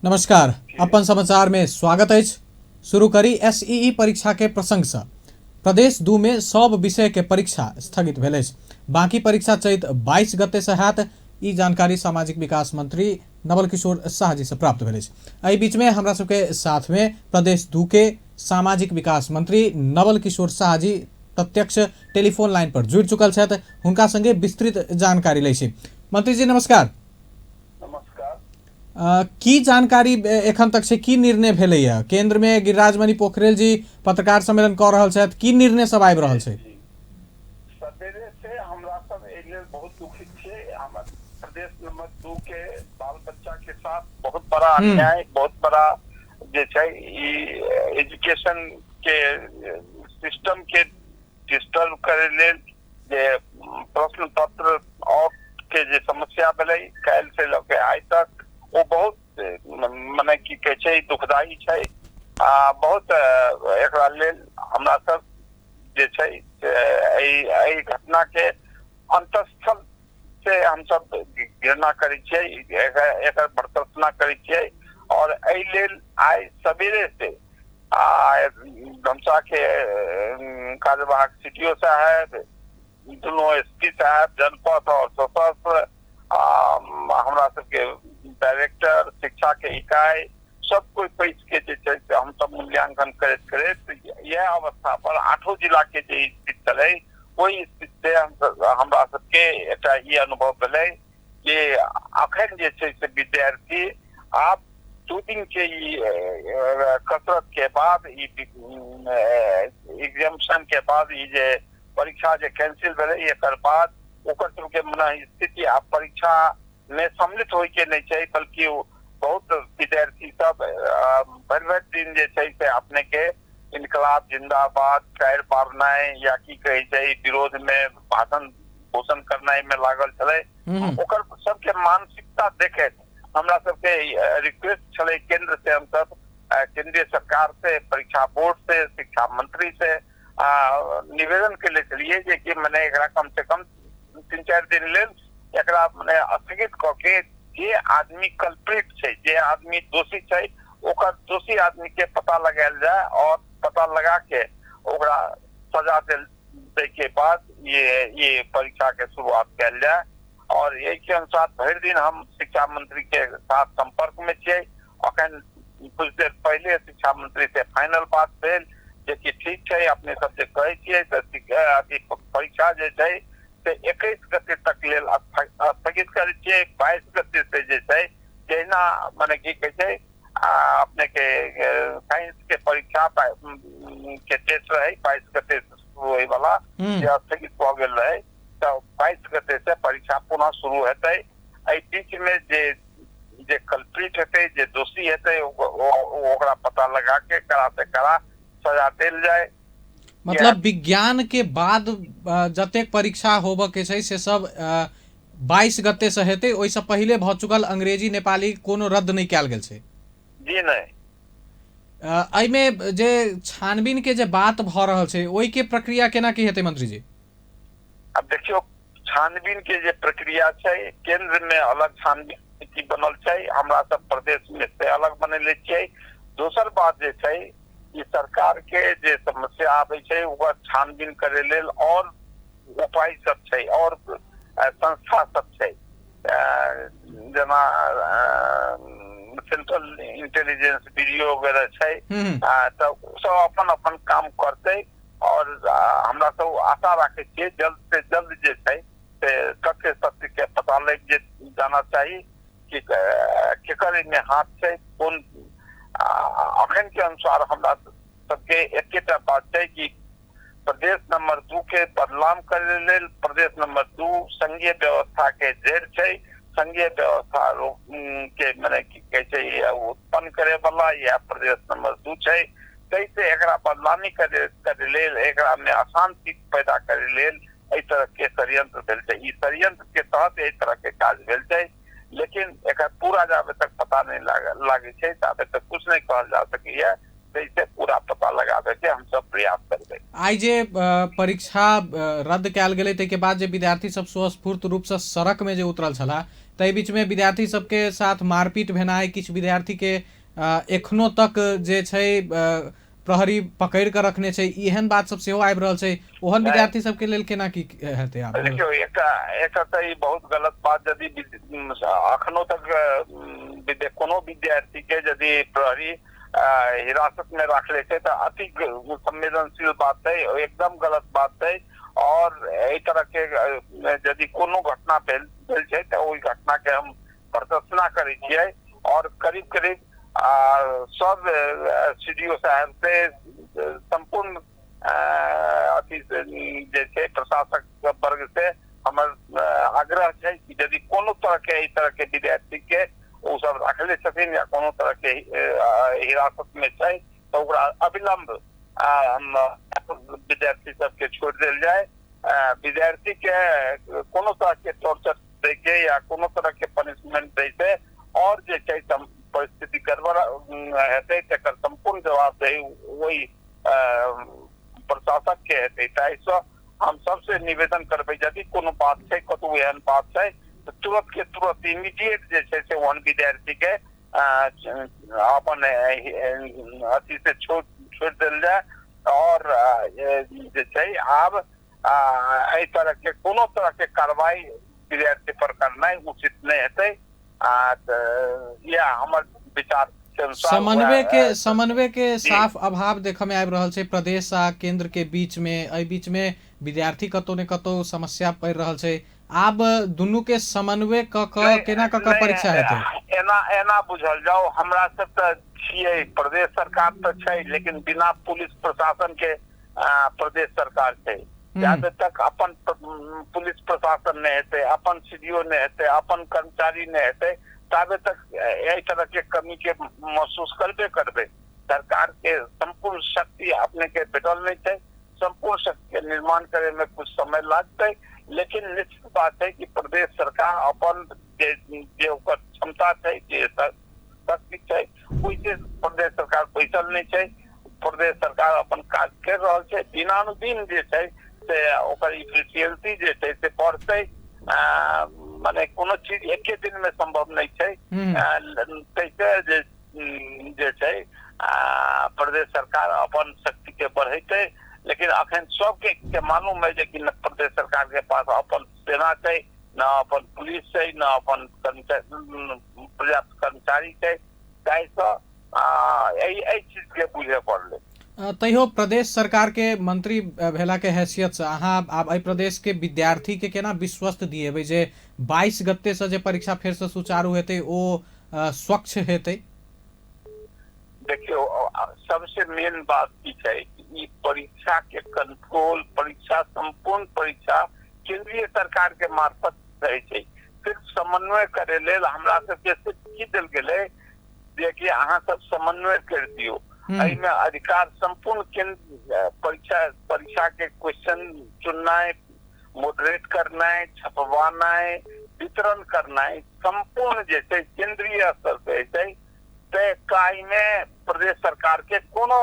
नमस्कार, अपन समाचार में स्वागत है। शुरू करी एसईई परीक्षा के प्रसंग से। प्रदेश 2 में सब विषय के परीक्षा स्थगित भेल। बाकी परीक्षा चैत 22 गते से हैत। ई जानकारी सामाजिक विकास मंत्री नवल किशोर शाह जी से प्राप्त भेल। एहि बीच में हमरा सबके साथ में प्रदेश 2 के सामाजिक विकास मंत्री नवल किशोर शाह जी प्रत्यक्ष टेलीफोन लाइन पर जुड़ चुकल छथि। हुनका संगे विस्तृत जानकारी लै छी। मंत्री जी नमस्कार। की जानकारी एखन तक से की निर्णय भेलै है? केंद्र में गिरिराज मणि पोखरेल जी पत्रकार सम्मेलन कर रहल छथि। की निर्णय सब आबि रहल छै? सवेरे से हमरा सब एहि लेल बहुत दुखित छियै। हमर प्रदेश नंबर 2 के बाल बच्चा के साथ बहुत बड़ा अन्याय, बहुत बड़ा जे छै ई एजुकेशन के सिस्टम के डिस्टर्ब करे लेल जे प्रश्न पत्र और के जे समस्या भेलै काल्हि से लऽ के आइ तक, वो बहुत मने की कहे छै दुखदायी छै। बहुत एकरा लेल हमरा सब जे छै एहि घटना के अंतस्थल से हम सब घृणा करै छियै, एकर भर्त्सना करै छियै। और एहि लेल आइ सवेरे से धमसा के कार्यवाहक सीटीओ साहब, दोनों एसपी साहब, जनपद और सशस्त्र, हमरा सबके डायरेक्टर शिक्षा के इकाई, सब कोई पैस के जे छै से हम सब मूल्यांकन करैत यह अवस्था पर 8 जिला के जे स्थिति छलै, ओहि स्थिति से हमरा सबके एकटा ई अनुभव भेलै कि अखन जे छै से विद्यार्थी आब 2 दिन के ई कसरत के बाद, एग्जामिशन के बाद, ई जे परीक्षा जे कैंसिल भेलै एकर बाद ओकर सबके मने स्थिति आब परीक्षा में सम्मिलित होय के नहीं चाहिए, बल्कि बहुत विद्यार्थी सब भरि दिन जे छै से अपने के इनकलाब जिंदाबाद कायर पारनाय या की कहे छै विरोध में भाषण घोषण करनाय में लागल छलै। ओकर सबके मानसिकता देखे हमरा सबके रिक्वेस्ट छलै केंद्र से, हम सब केंद्रीय सरकार से, परीक्षा बोर्ड से, शिक्षा मंत्री से निवेदन के लिए चलिए जे कि मने एकरा कम से कम 3-4 दिन लेल एकरा मने स्थगित क के जे आदमी कल्प्रिट छै, जे आदमी दोषी छै, ओकर दोषी आदमी के पता लगायल जाए और पता लगा के ओकरा सजा दे के बाद ये परीक्षा के शुरुआत कयल जाए। और यही के अनुसार भरि दिन हम शिक्षा मंत्री के साथ संपर्क में छियै। अखन कुछ देर पहले शिक्षा मंत्री से फाइनल बात भेल जे कि ठीक छै, अपने सब जे कहै छियै परीक्षा जे छै से 21 गते तक लेल स्थगित करै छियै। 22 गते से जे छै जहिना मने की कहै छै अपने के साइंस के परीक्षा के टेस्ट रहे 22 गते से शुरू होय वाला, जे स्थगित भ गेल रहे, तो 22 गते से परीक्षा पुनः शुरू हेतै। एहि बीच में जे कल्प्रिट हेतै, जे दोषी हेतै, ओकरा पता लगा के कड़ा से कड़ा सजा देल जाए। मतलब विज्ञान के बाद जतेक परीक्षा होबऽ के छै से सब 22 गते से हेतै। ओहिसँ पहिले भ चुकल अंग्रेजी नेपाली कोनो रद्द नहीं कयल गेल छै? जी नहीं। एहिमे जे छानबीन के जे बात भ रहल छै ओहि के प्रक्रिया केना की हेतै मंत्री जी? अब देखियो छानबीन के जे प्रक्रिया छै, केंद्र में अलग छानबीन नीति बनल छै, हमरा सब प्रदेश में से अलग बनेले छियै। दोसर बात जे छै ई सरकार के जे समस्या आबै छै ओकर छानबीन करे लेल और उपाय सब छै और संस्था सब छै, जेना सेंट्रल इंटेलिजेंस ब्यूरो वगैरह छै, तो सब अपन अपन काम करते। और हमरा सब आशा रखे छियै जल्द से जल्द जे छै से तथ्य सत्य के पता लग जाना चाहिए कि केकर में हाथ छै, कौन। अखन के अनुसार हमरा सबके एकेटा बात छै कि प्रदेश नंबर 2 के बदलाव करे लेल प्रदेश नंबर 2 संघीय व्यवस्था के जड़ छै। संघीय व्यवस्था के मने की कहे छै उत्पन्न करे वाला या प्रदेश नंबर 2 छै। तैसे एकरा बदलावी करे लेल, एकरा में अशांति पैदा करे लेल एहि तरह के षड्यंत्र भेल छै। ई षड्यंत्र के तहत एहि तरह के काज भेल छै, लेकिन एकर पूरा जाबे तक पता नहीं लागे छै ताबे तक कुछ नहीं कहल जा सकैया। से पूरा पता लगाबे के हम सब प्रयास करबै। आई जे परीक्षा रद्द कयल गेलै ताहि के बाद जे विद्यार्थी सब स्वस्फूर्त रूप से सड़क में जे उतरल छला, ताहि बीच में विद्यार्थी सबके साथ मारपीट भेनाइ, किछु विद्यार्थी के एखनो तक जे छै प्रहरी पकड़ के रखने छै, एहन बात सब सेहो आबि रहल छै। ओहन विद्यार्थी सबके लेल केना की हेतै? आब देखियो, एक तऽ ई बहुत गलत बात, यदि अखनो तक कोनो विद्यार्थी के यदि प्रहरी हिरासत में रखले छै तऽ अति संवेदनशील बात है, एकदम गलत बात है। और एहि तरह के यदि कोनो घटना भेल छै तऽ ओहि घटना के हम प्रदर्शना करै छियै और करीब करीब सब सीडीओ साहब से संपूर्ण अथी जे छै प्रशासक वर्ग से हमर आग्रह छै कि यदि कोनो तरह के एहि तरह के विद्यार्थी के ओ सब रखले छथिन या कोनो तरह के हिरासत में छै तऽ ओकरा अविलंब विद्यार्थी सबके छोड़ देल जाए। विद्यार्थी के कोनो तरह के टॉर्चर दै के या कोनो तरह के पनिशमेंट दै से और जे छै परिस्थिति गड़बड़ हेतै तकर संपूर्ण जवाबदेही वही प्रशासक के हेतै। ताहिसँ हम सबसे निवेदन करबै, यदि कोनो बात छै, कतौ एहन बात छै तऽ तुरंत के तुरंत इमीडिएट जे छै से ओहन विद्यार्थी के अपन अथी से छोड़ देल जाए। और जे छै आब एहि तरह के कोनो तरह के कार्रवाई विद्यार्थी पर करनाइ उचित नहीं हेतै। यह हमर विचार के अनुसार समन्वय के साफ अभाव देखय में आबि रहल छै प्रदेश आ केंद्र के बीच में। एहि बीच में विद्यार्थी कतौ ने कतौ समस्या पड़ि रहल छै। आब दुनू के समन्वय केना परीक्षा हेतै? एना बुझल जाओ, हमरा सब तऽ छियै, प्रदेश सरकार तऽ छै, लेकिन बिना पुलिस प्रशासन के प्रदेश सरकार छै। जाबे तक अपन पुलिस प्रशासन नहीं हेतै, अपन सीडीओ नहीं हेतै, अपन कर्मचारी नहीं हेतै, ताबे तक एहि तरह के कमी के महसूस करबे करबे। सरकार के संपूर्ण शक्ति अपने के भेटल नहीं छै, संपूर्ण शक्ति के निर्माण करे में कुछ समय लागतै, लेकिन निश्चित बात है कि प्रदेश सरकार अपन जे ओकर क्षमता छै, जे शक्ति छै, ओहिसे प्रदेश सरकार बैसल नहीं छै। प्रदेश सरकार अपन काज कर रहल छै, दिनानुदिन जे छै से ओकर इफिशियंसी जे छै से बढ़तै। माने कोनो चीज एके दिन में संभव नहीं छै। तैसे जे छै प्रदेश सरकार अपन शक्ति के बढ़ेतै, लेकिन अखन सबके मालूम है जे कि प्रदेश सरकार के पास अपन सेना छै, न अपन पुलिस छै, न अपन पर्याप्त कर्मचारी छै। ताहिसँ एहि चीज के बुझे पड़लै। तैयो प्रदेश सरकार के मंत्री भेला के हैसियत से अहाँ आब एहि प्रदेश के विद्यार्थी के केना विश्वस्त दिएबै जे 22 गते से जे परीक्षा फेर से सुचारू हेतै, ओ स्वच्छ हेतै? देखियो, सबसे मेन बात की छै, ई परीक्षा के कंट्रोल, परीक्षा संपूर्ण परीक्षा केंद्रीय सरकार के मार्फत रहै छै। फिर समन्वय करे लेल हमरा सबके की देल गेलै जे कि अहाँ सब समन्वय कर दियो। एहि में अधिकार संपूर्ण केंद्र परीक्षा के क्वेश्चन चुननाइ, मॉडरेट करनाइ, छपवानाइ, वितरण करनाइ संपूर्ण जे छै केंद्रीय स्तर पे छै। ताहि में प्रदेश सरकार के कोनो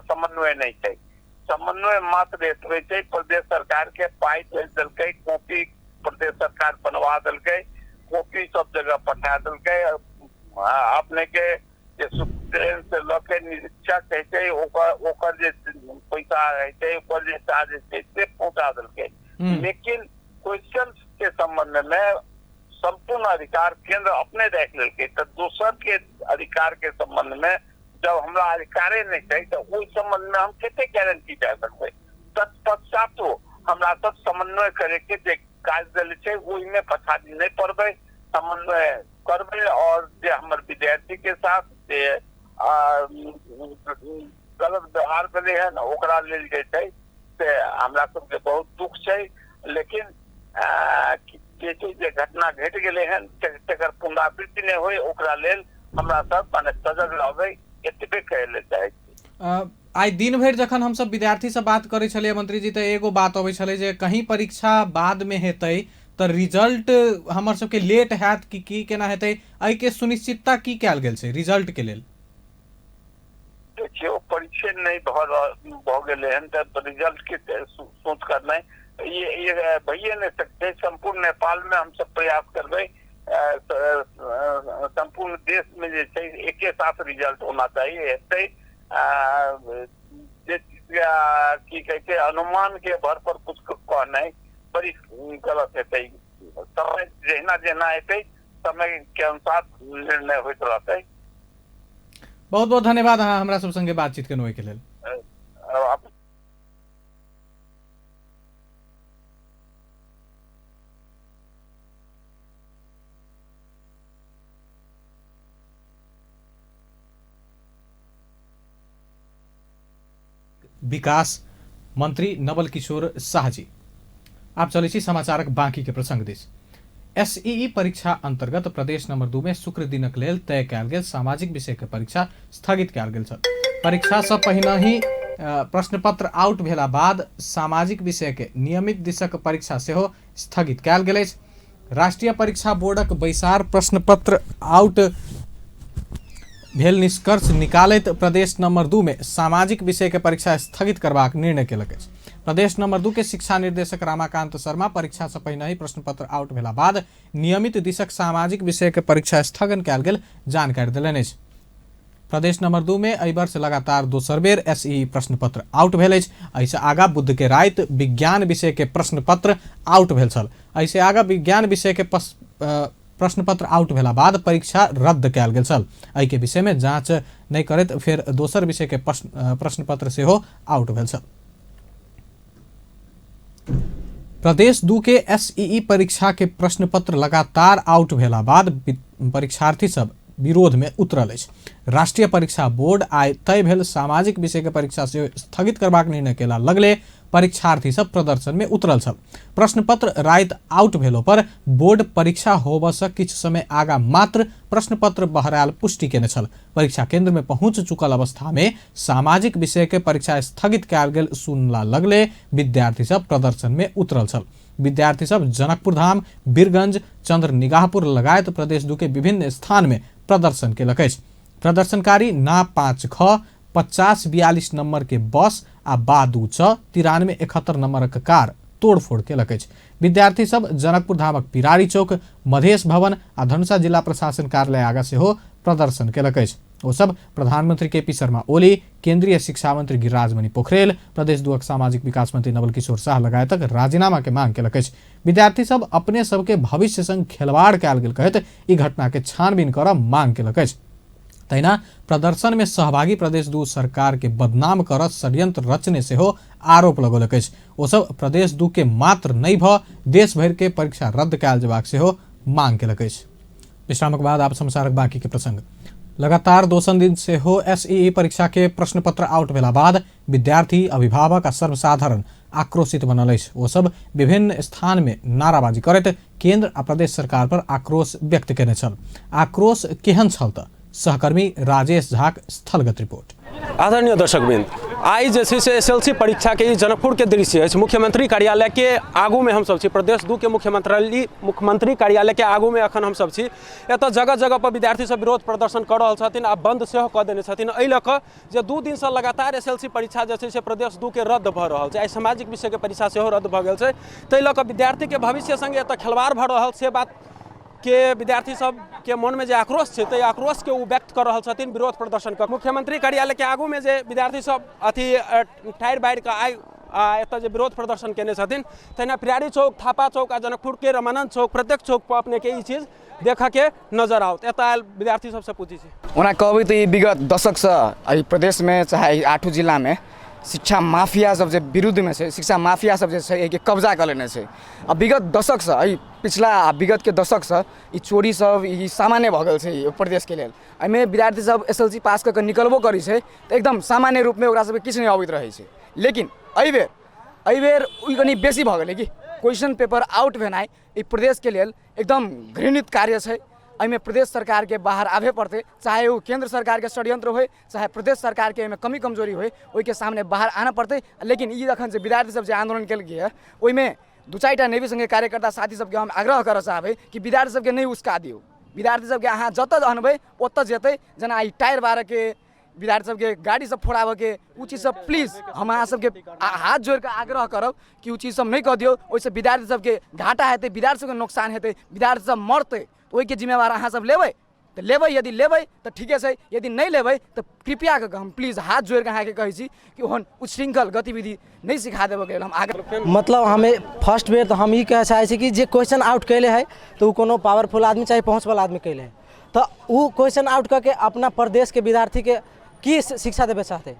समन्वय नहीं छै। समन्वय मात्र एतबे छै, प्रदेश सरकार के पाई भेज देलकै, कॉपी प्रदेश सरकार बनवा देलकै, कॉपी सब जगह पठा देलकै। अपने के जे सुप्रीम से लके निरीक्षक है ओकर जे पैसा है ओकर जे चार्ज है से पहुंचा देलकै। लेकिन क्वेश्चन के संबंध में संपूर्ण अधिकार केंद्र अपने रख लेलकै, तो दोसर के अधिकार के संबंध में जब हमरा अधिकारे नहीं छै तो ओहि संबंध में हम कते गारंटी दे सकबै? तत्पश्चातो हमरा सब समन्वय करे के जे काज देल छै ओहि में पछाड़ी नहीं पड़बै, समन्वय करबै। और जे हमर विद्यार्थी के साथ जे गलत व्यवहार भेलै हन ओकरा लेल जे छै से हमरा सबके बहुत दुख छै। लेकिन जे घटना घट गेलै हन तकर पुनरावृत्ति नहीं होय, ओकरा लेल हमरा सब माने सजग रहबै, एतबे कहै लेल चाहै छी। आई दिन भर जखन हम सब विद्यार्थी से बात करे छलियै मंत्री जी, तो एगो बात अबै छलै जे कहीं परीक्षा बाद में हेतै तो रिजल्ट हमर सबके लेट हैत कि की केना हेतै, एहि के सुनिश्चितता की कयल गेल छै रिजल्ट के लेल? देखियो, परीक्षे नहीं भ गेलै हन तऽ रिजल्ट के सोच करनाइ ये भइए नहीं सकते। संपूर्ण नेपाल में हम सब प्रयास करबै संपूर्ण देश में जे छै एके साथ रिजल्ट होना चाहिए। एते की कहै छै अनुमान के भर पर कुछ कहनाइ बड़ी गलत हेतै। समय जहिना जहिना हेतै समय के अनुसार निर्णय होइत रहतै। बहुत बहुत धन्यवाद अहाँ हमरा सब संगे बातचीत केनोय के लेल। विकास मंत्री नवल किशोर शाह जी। आप चले छी समाचारक बाकी के प्रसंग दिस। एसईई परीक्षा अंतर्गत प्रदेश नंबर 2 में शुक्र दिनक लेल तय कयल गेल सामाजिक विषय के परीक्षा स्थगित कयल गेल छल। परीक्षा से पहिनहि प्रश्न पत्र आउट भेला बाद सामाजिक विषय के नियमित दिसक परीक्षा सेहो स्थगित कयल गेल अछि। राष्ट्रीय परीक्षा बोर्डक बैसार प्रश्न पत्र आउट भेल निष्कर्ष निकालैत प्रदेश नंबर 2 में सामाजिक विषय के परीक्षा स्थगित करबाक निर्णय केलक अछि। प्रदेश नंबर 2 के शिक्षा निर्देशक रामाकांत शर्मा परीक्षा से पहिने ही प्रश्न पत्र आउट भेला बाद नियमित दिसक सामाजिक विषय के परीक्षा स्थगन कयल गेल जानकारी देलनि अछि। प्रदेश नंबर 2 में एहि वर्ष लगातार दोसर बेर एसईई प्रश्न पत्र आउट भेल अछि। एहिसँ आगा बुध के राति विज्ञान विषय के प्रश्न पत्र आउट भेल छल। एहिसँ आगा विज्ञान विषय के प्रश्न पत्र आउट भेला बाद परीक्षा रद्द कयल गेल छल। एहि के विषय में जांच नहीं करैत फेर दोसर विषय के प्रश्न पत्र सेहो आउट भेल छल। प्रदेश 2 के एसईई परीक्षा के प्रश्न पत्र लगातार आउट भेला बाद परीक्षार्थी सब विरोध में उतरल अछि। राष्ट्रीय परीक्षा बोर्ड आइ तय भेल सामाजिक विषय के परीक्षा से स्थगित करबाक निर्णय केला लगले परीक्षार्थी सब प्रदर्शन में उतरल छल। प्रश्न पत्र राति आउट भेलो पर बोर्ड परीक्षा होबऽ से किछु समय आगा मात्र प्रश्न पत्र बहरायल पुष्टि केने छल। परीक्षा केंद्र में पहुंच चुकल अवस्था में सामाजिक विषय के परीक्षा स्थगित कयल गेल सुनला लगले विद्यार्थी सब प्रदर्शन में उतरल छल। विद्यार्थी सब जनकपुर धाम, बीरगंज, चंद्र निगाहपुर लगायत प्रदेश 2 के विभिन्न स्थान में प्रदर्शन केलक अछि। प्रदर्शनकारी ना 5ख 5042 नंबर के बस आ बादू 9371 नंबरक कार तोड़फोड़ केलक अछि। विद्यार्थी सब जनकपुर धामक पिरारी चौक, मधेश भवन आ धनुषा जिला प्रशासन कार्यालय आगा सेहो प्रदर्शन केलक अछि। ओ सब प्रधानमंत्री केपी शर्मा ओली, केंद्रीय शिक्षा मंत्री गिरिराज पोखरेल, प्रदेश 2 सामाजिक विकास मंत्री नवल किशोर शाह लगायतक राजीनामा के मांग केलक अछि। विद्यार्थी सब अपने सबके भविष्य संग खिलवाड़ कयल गेल कहैत ई घटना के छानबीन करब मांग केलक अछि। तहिना प्रदर्शन में सहभागी प्रदेश 2 सरकार के बदनाम कर षड्यंत्र रचने से हो आरोप लगौलक अछि। ओ सब प्रदेश 2 के मात्र नहीं भ देश भर के परीक्षा रद्द कयल जेबाक से हो मांग केलक अछि। विश्रामक बाद आप समाचारक बाकी के प्रसंग। लगातार दोसर दिन से हो एसईई परीक्षा के प्रश्न पत्र आउट भेला बाद विद्यार्थी, अभिभावक आ सर्वसाधारण आक्रोशित बनल अछि। ओ सब विभिन्न स्थान में नाराबाजी करैत केंद्र आ प्रदेश सरकार पर आक्रोश व्यक्त केने छल। आक्रोश केहन छल त सहकर्मी राजेश झाक स्थलगत रिपोर्ट। आदरणीय दर्शकवृंद, आई जे से एसएलसी परीक्षा के जनकपुर के दृश्य है। मुख्यमंत्री कार्यालय के आगू में हम सब छी। प्रदेश 2 के मुख्यमंत्री कार्यालय के आगू में अखन हम सब छी। एतऽ जगह जगह पर विद्यार्थी सब विरोध प्रदर्शन कर रहल छथिन आ बंद सेहो कऽ देने छथिन। एहि लऽ कऽ जे 2 दिन से लगातार एसएलसी परीक्षा जे छै से प्रदेश 2 के रद्द भऽ रहल छै। आई सामाजिक विषय के परीक्षा सेहो रद्द भऽ गेल छै। ताहि लऽ कऽ विद्यार्थी के भविष्य संगे एतऽ खिलवाड़ भऽ रहल से बात के विद्यार्थी सब के मन में जे आक्रोश छै ताहि आक्रोश के व्यक्त कर रहल छथिन विरोध प्रदर्शन कर। मुख्यमंत्री कार्यालय के आगू में जे विद्यार्थी सब अथी टायर बाइर के आई एतऽ जे विरोध प्रदर्शन केने छथिन, तहिना पिरारी चौक, थापा चौक आ जनकपुर के रमानंद चौक, प्रत्येक चौक पर अपने के ई चीज देखा के नजर आओत। एतऽ आयल विद्यार्थी सबसे पूछी छी। ओना कहबै तऽ ई विगत दशक से एहि प्रदेश में चाहे 8 जिला में शिक्षा माफिया सब जे विरुद्ध में छै, शिक्षा माफिया सब जे छै के कब्जा कर लेने छै। आ विगत दशक से एहि पिछला विगत के दशक से ई चोरी सब ई सामान्य भऽ गेल छै प्रदेश के लेल। एहिमे विद्यार्थी सब एसएलसी पास कऽ के निकलबो करै छै तऽ एकदम सामान्य रूप में ओकरा सबके किछु नहीं अबैत रहै छै। लेकिन एहि बेर ई कनि बेसी भऽ गेलै कि क्वेश्चन पेपर आउट भेनाइ ई प्रदेश के लेल एकदम घृणित कार्य छै। एहिमे प्रदेश सरकार के बाहर आबे पड़ते, चाहे वो केंद्र सरकार के षड्यंत्र हो, चाहे प्रदेश सरकार के एहिमे कमी कमजोरी हो, ओहि के सामने बाहर आना पड़ते। लेकिन ई अखन से विद्यार्थी सब जे आंदोलन केलकै है ओहिमे 2-4टा नेवी संघ कार्यकर्ता साथी सबके हम आग्रह करऽ चाहबै कि विद्यार्थी सबके नहीं उस्का दियौ। विद्यार्थी सबके अहाँ जतऽ अनबै ओतऽ जेतै। जेना ई टायर बारह के विद्यार्थी सबके गाड़ी सब फोड़ाबऽ के उ चीज सब प्लीज हम अहाँ सबके हाथ जोड़ के आग्रह करब कि उ चीज सब नहीं कऽ दियौ। ओहिसँ विद्यार्थी सबके घाटा हेतै, विद्यार्थी सबके नुकसान हेतै, विद्यार्थी सब मरतै। ओहि के जिम्मेवार अहाँ सब लेबै तो लेबै, यदि लेबै तो ठीके छै, यदि नहीं लेबै तो कृपया करके हम प्लीज हाथ जोड़ के अहाँ के कहै छी कि ओहन उच्छृंखल गतिविधि नहीं सिखा देबे के लेल हम आगे। मतलब हमें फर्स्ट बेर तो हम ई कहे चाहे छी कि जे क्वेश्चन आउट कैले है तो कोनो पावरफुल आदमी चाहे पहुँच वाला आदमी कैले है तो वो क्वेश्चन आउट करके अपना प्रदेश के विद्यार्थी के की शिक्षा देवे चाहते,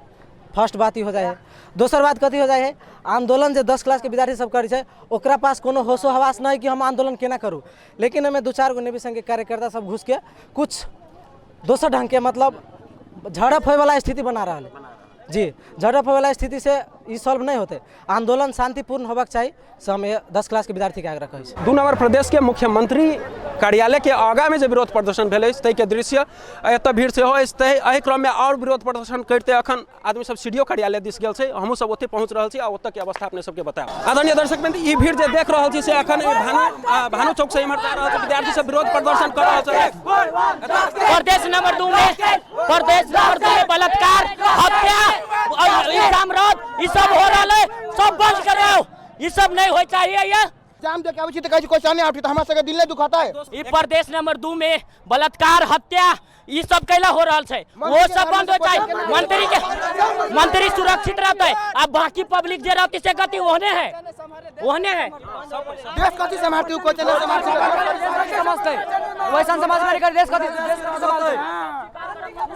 फर्स्ट बात ही हो जाए है। दोसर बात कथी हो जाए है, आंदोलन जो 10 क्लास के विद्यार्थी सब करे ओकरा पास कोनो होशो हवास नहीं कि हम आंदोलन केना करूँ, लेकिन हमें 2-4 गो नेवी संघ के कार्यकर्ता सब घुस के कुछ दोसर ढंग के मतलब झड़प होए वाला स्थिति बना रहा है जी। झड़प होए वाला स्थिति से ये सॉल्व नहीं होते, आंदोलन शांतिपूर्ण होबाक चाहिए से हम 10 क्लास के विद्यार्थी के आग्रह करै छी। 2 नंबर प्रदेश के मुख्यमंत्री कार्यालय के आगा में जो विरोध प्रदर्शन भेल तै के दृश्य एत भीड़ से हो एहि क्रम में और विरोध प्रदर्शन करते अखन आदमी सब सीडीओ कार्यालय दिस गेल छै, हमहूँ सब ओते पहुँच रहल छी आ ओतऽ के अवस्था अपने सबके बताएब। आदरणीय दर्शक बिंदु ई भीड़ जे देख रहल छी से अखन भानु चौक से इम्हर जा रहल छै, विद्यार्थी सब विरोध प्रदर्शन कर रहल छै। प्रदेश नंबर 2 में बलात्कार, हत्या, एग्जाम रद्द ई सब हो रहा है, सब बंद करो, ये सब नहीं हो चाहिए। ये एग्जाम दे के आबै छी त कहै छी क्वेश्चन नहीं आउट त हमरा सबके दिल नहीं दुखाता है। ई प्रदेश नंबर 2 में बलात्कार, हत्या ये सब कैला हो रहा है, वो सब बंद हो चाहिए। मंत्री सुरक्षित रहते है, अब बाकी पब्लिक जे रहती से गति ओहने है। देश कथी संभालते हो, क्वेश्चन नहीं समझते वैसन समाज में कर देश कथी संभालते,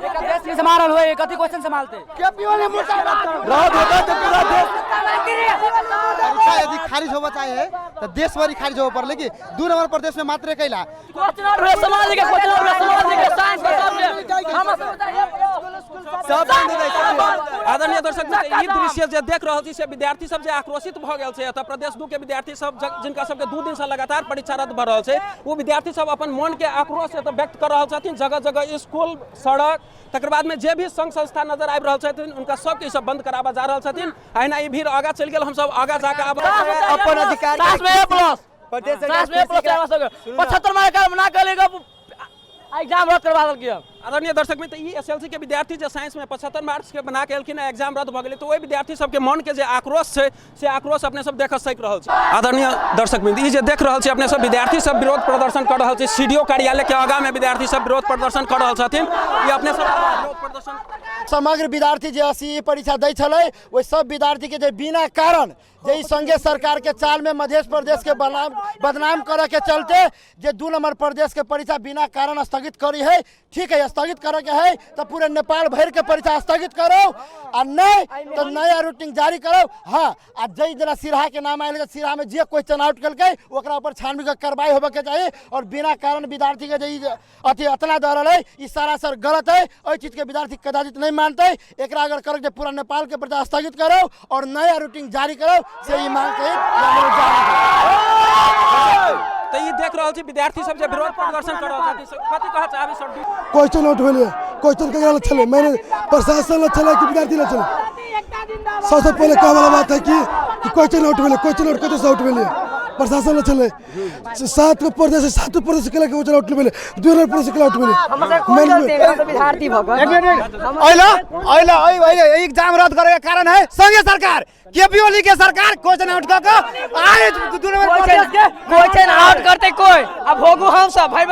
एक देश नहीं संभाल होए कथी क्वेश्चन संभालते केपीओ ने मुद्दा रद्द होता तो पूरा देश परीक्षा यदि खारिज होबा चाहिए तो देश भरी खारिज होबा पर, लेकिन 2 नंबर प्रदेश में मात्र कैला समाज के साइंस के आदरणीय दर्शक ई दृश्य जे देख रहल छी से विद्यार्थी सब जे आक्रोशित भ गेल छै एतऽ प्रदेश 2 के विद्यार्थी सब जिनका सबके 2 दिन से लगातार परीक्षा रद्द भ रहल छै, वो विद्यार्थी सब अपन मन के आक्रोश एतऽ व्यक्त कर रहल छथिन। जगह जगह स्कूल, सड़क, तकर बाद में जे भी संघ संस्था नजर आबि रहल छथिन उनका सबके ई सब बंद कराबा जा रहल छथिन। अहिना ई भीड़ आगा चलि गेल, हम सब आगा जाके अपन अधिकार 75 ना करेगा एग्जाम रद्द करवा देलकै। आदरणीय दर्शक में ई एसएलसी के विद्यार्थी जो साइंस में 75 मार्क्स के बना के एलखिन एग्जाम रद्द भ गेलै, तो ओहि विद्यार्थी सबके मन के जे आक्रोश छै से आक्रोश अपने सब देख सक रहल छै। आदरणीय दर्शक में ई जे देख रहल छी अपने सब विद्यार्थी सब विरोध प्रदर्शन कर रहल छै, सीडीओ कार्यालय के आगा में विद्यार्थी सब विरोध प्रदर्शन कर रहल छथिन। ई अपने सब विरोध प्रदर्शन समग्र विद्यार्थी जे एसईई परीक्षा दै छलै ओहि सब विद्यार्थी के जे बिना कारण जे संघीय सरकार के चाल में मध्य प्रदेश के बदनाम करे के चलते जे 2 नंबर प्रदेश के परीक्षा बिना कारण स्थगित करी है, ठीक है स्थगित करे के है तो पूरे नेपाल भर के परीक्षा स्थगित करो और नहीं तो नया रूटिंग जारी करो। हाँ आ जई जना सिरहा के नाम आयल सिरहा में जे क्वेश्चन आउट कलकै ओकरा ऊपर छानबीन के कार्रवाई होबे के चाहिए और बिना कारण विद्यार्थी के जे अथी अतना दऽ रहल है ई सरासर गलत है। ओहि चीज के विद्यार्थी कदाचित नहीं मानते, एकरा अगर करके पूरा नेपाल के परीक्षा स्थगित करो और नया रूटिंग जारी करो से ई मांग के तो ये देख रहल छी विद्यार्थी सब जे विरोध प्रदर्शन कर रहल छथि कथि कहै चाहबी सर? क्वेश्चन आउट भेलै, क्वेश्चन केकरा लग छलै, मैंने प्रशासन लग छलै कि विद्यार्थी लग छलै? सबसे पहले कहै वाला बात है कि क्वेश्चन आउट भेलै, क्वेश्चन आउट कतऽ से आउट भेलै? प्रशासन लग छलै। 7 प्रदेश केला के क्वेश्चन आउट भेलै, 2 नंबर प्रदेश केला आउट भेलै। विद्यार्थी अइला एग्जाम रद्द करे के कारण है संघीय सरकार, केपीओ के सरकार क्वेश्चन आउट कर के आए 2 नंबर क्वेश्चन आउट करते कोई अब भोगू हम सब भाई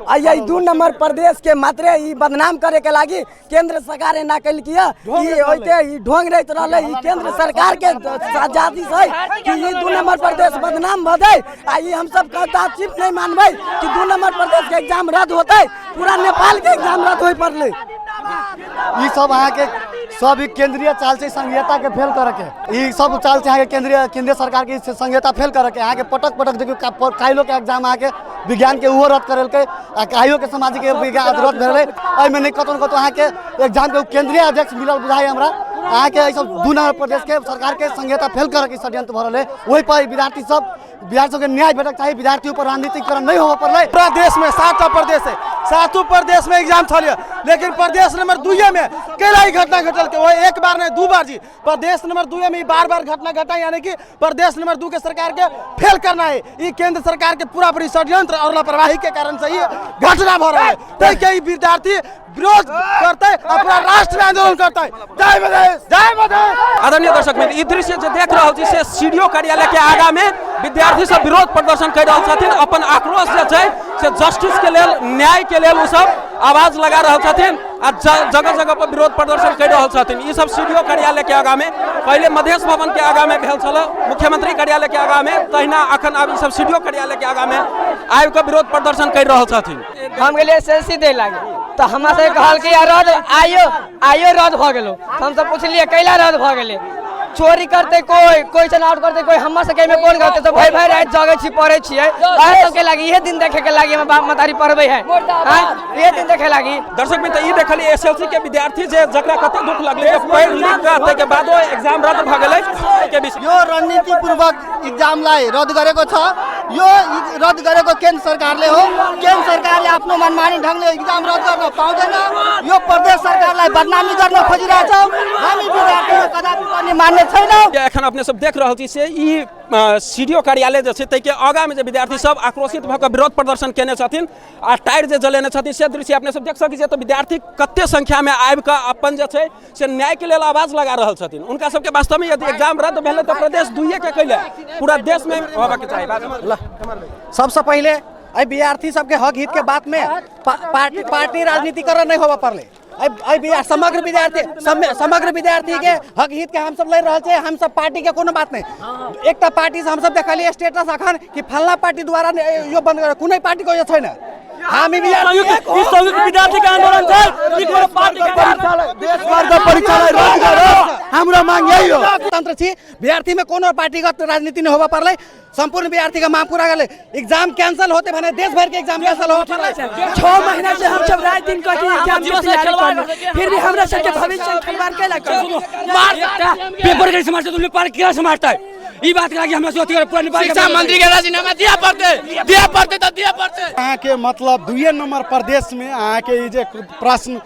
आई 2 नंबर प्रदेश के मात्र ई बदनाम करे के लागी केंद्र सरकार ना कल किया ई होते ई ढोंग रहत रहले। ई केंद्र सरकार के आजादी से कि ई 2 नंबर प्रदेश बदनाम भ जाए आ ई हम सब कहता चिप नहीं मानबै कि 2 नंबर प्रदेश के एग्जाम रद्द होते, पूरा नेपाल के एग्जाम रद्द होई पड़ले। ई सब अहाँ के सब केंद्रीय चाल से संघीयता के फेल करे के, ई सब चाल से अहाँ के केंद्रीय सरकार की संघीयता फेल करे के। अहाँ के पटक देखियो काइलो के एग्जाम अहाँ के विज्ञान के उहो रद्द करेलकै आ काइयो के सामाजिक विज्ञान रद्द भेलै। एहि में नहीं कतौ अहाँ के एग्जाम के केंद्रीय अध्यक्ष मिलल बुझाई हमरा। अहाँ के सब 2 नंबर प्रदेश के सरकार के संघीयता फेल करे के षड्यंत्र भ रहल है। ओहि पर विद्यार्थी सब के न्याय भेटक चाहिए, विद्यार्थी ऊपर राजनीतिकरण नहीं हो पड़े। पूरा देश में 7 प्रदेश है, 7 प्रदेश में एग्जाम छलिए, लेकिन प्रदेश नंबर 2 में कैला घटना घटल के वो एक बार नहीं 2 बार जी। प्रदेश नंबर 2 में बार बार घटना घटा, यानी कि प्रदेश नंबर 2 के सरकार के फेल करना है। ये केंद्र सरकार के पूरा षड्यंत्र और लापरवाही के कारण से ये घटना भ रहा है। तो विद्यार्थी विरोध करते अपना राष्ट्र आंदोलन करता है। जय मधेश, जय मधेश। आदरणीय दर्शक मित्र, ई दृश्य जो देख रहल छी से सीडीओ कार्यालय के आगा में विद्यार्थी सब विरोध प्रदर्शन कर रहल छथिन, अपन आक्रोश जे छै से जस्टिस के लेल, न्याय के लेल उ सब आवाज लगा रहल छथिन आ जगह जगह पर विरोध प्रदर्शन कर रहल छथिन। ई सब सीडीओ कार्यालय के आगा में, पहले मधेश भवन के आगा में भेल छल, मुख्यमंत्री कार्यालय के आगा में, तहिना अखन आब ई सब सीडीओ कार्यालय के आगा में आबि के विरोध प्रदर्शन कर रहल छथिन। हम गेलिए एसएलसी दे लागे तो हमरा से कहल कि रद्द आइयो रद्द भ गेलो। हम सब पूछलिए कैला रद्द भ गेले, चोरी करते कोई चुनाव करते कोई, हमर सबके में कोन करते, तो भाई रात जगे छी पढ़े छियै, अहे सबके लागी इहे दिन देखे के लागी हम बाप मतारी पढ़बै है, इहे दिन देखे लागी। दर्शक मित्र, ई देखली एसएलसी के विद्यार्थी जे जकरा कते दुख लगले जे पढ़ लिख के आते के बादो एग्जाम रद्द भ गेलै के विषय यो रणनीति पूर्वक एग्जामलाई रद्द गरेको छ। यो रद्द गरेको केन्द्र सरकारले हो। केन्द्र सरकारले आफ्नो मनमानी ढंगले एग्जाम रद्द गर्न पाउँदैन। यो प्रदेश सरकारलाई बदनामी गर्न खोजिरहेछ। हामी विद्यार्थीहरू कदापि पनि मान्ने छैनौँ। एखन अपने सब देख रहल छी से ई सीडीओ कार्यालय जे छै तै के आगा में जे विद्यार्थी सब आक्रोशित भ के विरोध प्रदर्शन केने छथिन आ टायर जे जलेने छथिन, से दृश्य अपने सब देख सकै छी। तो विद्यार्थी कते संख्या में आबि के अपन जे छै से न्याय के लेल आवाज लगा रहल छथिन। उनका सबके वास्तव में यदि एग्जाम रद्द भेलै तो प्रदेश दुइये के कैले पूरा देश में होबा के चाहिए। सबसे पहले अ विद्यार्थी सबके हक हित के बात में पार्टी राजनीतिकरण नहीं होबा पड़ले। समग्र विद्यार्थी के हक हित के हम सब ले रहल छै। हम सब पार्टी के कोनो बात नहीं। एकटा पार्टी से हम सब देखलिए स्टेटस अखन कि फलना पार्टी द्वारा यो बंद कर, कुनै पार्टी को छैन। हामी विद्यार्थी के आंदोलन छै, ई कोनो पार्टी के देशभर के परीक्षालाई रद्द गरो, हाम्रो माग यही हो। तंत्र छी, विद्यार्थी में कोनो पार्टीगत राजनीति नहीं होबा पड़ले। संपूर्ण विद्यार्थी का मांग पूरा गले। एग्जाम कैंसिल होते भने देश भर के एग्जाम कैंसिल हो पड़ले। 6 महीना से हम सब रात दिन करके एग्जाम की तैयारी कर, फिर भी हमरा सबके भविष्य खिलवाड़ कैला कर। पेपर के समझते तुमने पार किया समझता है, ई बात के लागी हमरा से पूरा शिक्षा मंत्री के राजीनामा दिया पड़ते तो दिया पड़ते। अहाँ के मतलब 2 नंबर प्रदेश में अहाँ के ई जे प्रश्न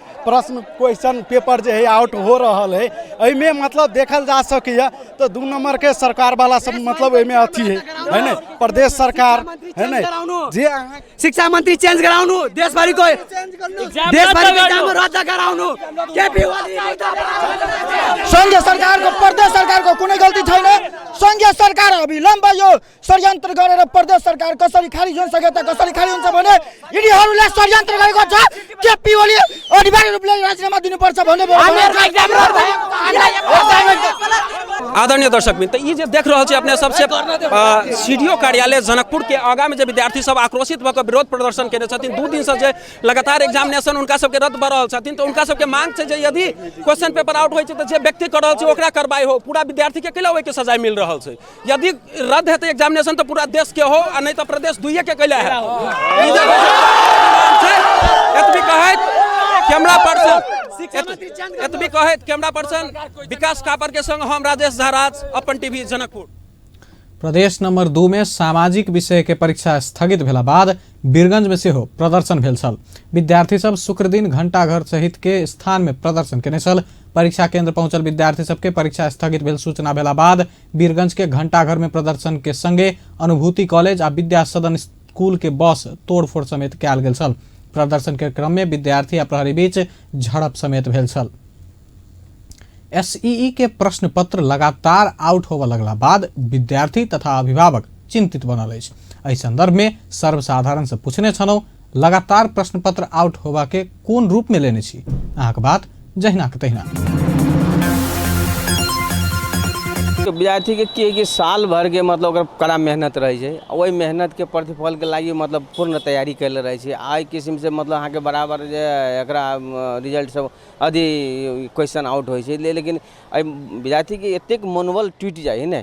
क्वेश्चन पेपर जे है आउट हो रहा है, एमे मतलब देखल जा सके तो 2 नंबर के सरकार वाला सब मतलब एमे अथी है ना, प्रदेश सरकार है ना, जे शिक्षा मंत्री चेंज कराउनु, देश भरि को एग्जाम रद्द कराउनु, केपी वाली संघीय सरकार को प्रदेश सरकार को कुनै गल्ती छैन। संघीय सरकार अविलम्ब यो षड्यन्त्र गरेर प्रदेश सरकार कसरी खारिज हुन सके त कसरी खारिज हुन्छ भने यिनीहरूले षड्यन्त्र गरेको छ। केपी ओली अनिवार्य रूपले राजीनामा दिनुपर्छ भन्ने आदरणीय दर्शक मित्र, ई जे देख रहल छी अपने सबसे सीडीओ कार्यालय जनकपुर के आगा में जे विद्यार्थी सब आक्रोशित भऽ के विरोध प्रदर्शन केने छथिन। 2 दिन से जे लगातार एग्जामिनेशन उनका सबके रद्द भऽ रहल छथिन, तो उनका सबके मांग छै जे यदि क्वेश्चन पेपर आउट होइ छै तऽ जे व्यक्ति कर रहल छै ओकरा कार्रवाई हो, पूरा विद्यार्थी के कैला ओइ के सजाय मिल रहल छै। यदि रद्द हेतै एग्जामिनेशन तो पूरा देश के हो आ नहीं तो प्रदेश दुइये के कैला है। एतबी कहैत कैमरा पर्सन विकास कापर के संग हम राजेश झाराज, अपन टीवी जनकपुर। प्रदेश नंबर 2 में सामाजिक विषय के परीक्षा स्थगित भेला बाद वीरगंज में सेहो प्रदर्शन भेल छल। विद्यार्थी सब शुक्र दिन घंटाघर सहित के स्थान में प्रदर्शन केने छल। परीक्षा केंद्र पहुंचल विद्यार्थी सबके परीक्षा स्थगित भेल सूचना भेला बाद वीरगंज के घंटाघर में प्रदर्शन के संगे अनुभूति कॉलेज आ विद्या सदन स्कूल के बस तोड़फोड़ समेत कयल गेल छल। प्रदर्शन के क्रम में विद्यार्थी आ प्रहरी बीच झड़प समेत भेल छल। एसईई के प्रश्न पत्र लगातार आउट होबऽ लगला बाद विद्यार्थी तथा अभिभावक चिंतित बनल अछि। एहि संदर्भ में सर्वसाधारण से पूछने छलहुँ, लगातार प्रश्न पत्र आउट होबा के कोन रूप में लेने छी? अहाँक बात जहिना के तहिना। विद्यार्थी के साल भर के मतलब कड़ा मेहनत रहे छै, वही मेहनत के प्रतिफल के लागि मतलब पूर्ण तैयारी कैले रहे छै। आई किस्म से मतलब अहाँ के बराबर जे एकरा रिजल्ट सब आदि क्वेश्चन आउट होइ छै, लेकिन विद्यार्थी के एतेक मनोबल टूट जाए ने,